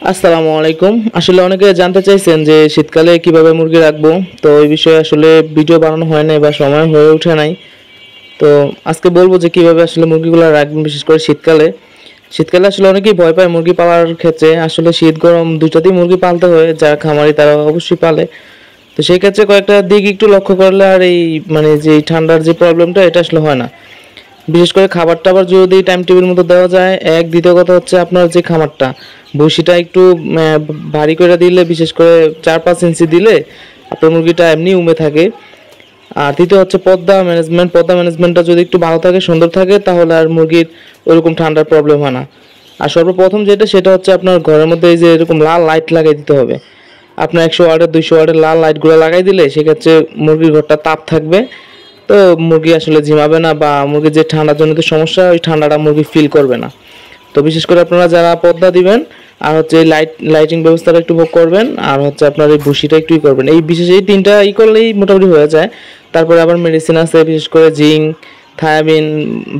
আসসালামু আলাইকুম। আসলে অনেকে জানতে চাইছেন যে শীতকালে কিভাবে মুরগি রাখবো। তো এই বিষয়ে আসলে ভিডিও বানানো হয় নাই বা সময় হয়ে ওঠে নাই। তো আজকে বলবো যে কিভাবে আসলে মুরগিগুলো রাখবেন, বিশেষ করে শীতকালে। শীতকালে আসলে অনেকেই ভয় পায় মুরগি পালার ক্ষেত্রে। আসলে শীত গরম দুইটাতেই মুরগি পালতে হয়, যারা খামারি তারা অবশ্যই পালে। তো সেই ক্ষেত্রে কয়েকটা দিক একটু লক্ষ্য করলে আর এই মানে যে এই ঠান্ডার যে প্রবলেমটা এটা আসলে হয় না। বিশেষ করে খাবার টাবার যদি টাইম টেবিল মতো দেওয়া যায়, দ্বিতীয় কথা হচ্ছে আপনার যে খামারটা, ভুসিটা একটু ভারী করে দিলে, বিশেষ করে 4-5 ইঞ্চি দিলে আপনার মুরগিটা এমনি উমে থাকে। আর তৃতীয় হচ্ছে পর্দা ম্যানেজমেন্টটা যদি একটু ভালো থাকে, সুন্দর থাকে, তাহলে আর মুরগির ওইরকম ঠান্ডার প্রবলেম হয় না। আর সর্বপ্রথম যেটা, সেটা হচ্ছে আপনার ঘরের মধ্যে এই যে এরকম লাল লাইট লাগিয়ে দিতে হবে। আপনার 100 ওয়াটের 200 ওয়াটের লাল লাইটগুলো লাগাই দিলে সেক্ষেত্রে মুরগির ঘরটা তাপ থাকবে। তো মুরগি আসলে ঝিমাবে না, বা মুরগির যে ঠান্ডার জনিত সমস্যা, ওই ঠান্ডাটা মুরগি ফিল করবে না। তো বিশেষ করে আপনারা যারা পর্দা দিবেন, আর হচ্ছে এই লাইটিং ব্যবস্থাটা একটু ভোগ করবেন, আর হচ্ছে আপনার এই ভুসিটা একটু করবেন, এই বিশেষ এই তিনটা করলেই মোটামুটি হয়ে যায়। তারপরে আবার মেডিসিন আছে, বিশেষ করে জিঙ্ক, থায়ামিন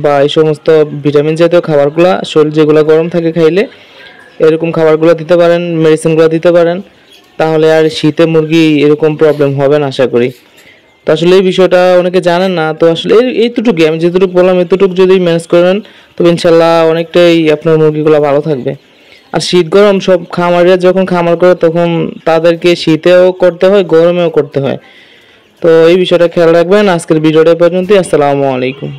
বা এই সমস্ত ভিটামিন জাতীয় খাবারগুলো, শরীর যেগুলো গরম থাকে খাইলে এরকম খাবারগুলো দিতে পারেন, মেডিসিনগুলো দিতে পারেন। তাহলে আর শীতে মুরগি এরকম প্রবলেম হবে না আশা করি। তো আসলে এই বিষয়টা অনেকে জানেন না। তো আসলে এইটুকুই আমি যেটুকু বললাম, এতটুকু যদি ম্যানেজ করেন, তবে ইনশাল্লাহ অনেকটাই আপনার মুরগিগুলো ভালো থাকবে। আর শীত গরম সব খামারিরা যখন খামার করে, তখন তাদেরকে শীতেও করতে হয়, গরমেও করতে হয়। তো এই বিষয়টা খেয়াল রাখবেন। আজকের ভিডিওটা পর্যন্তই। আসসালামু আলাইকুম।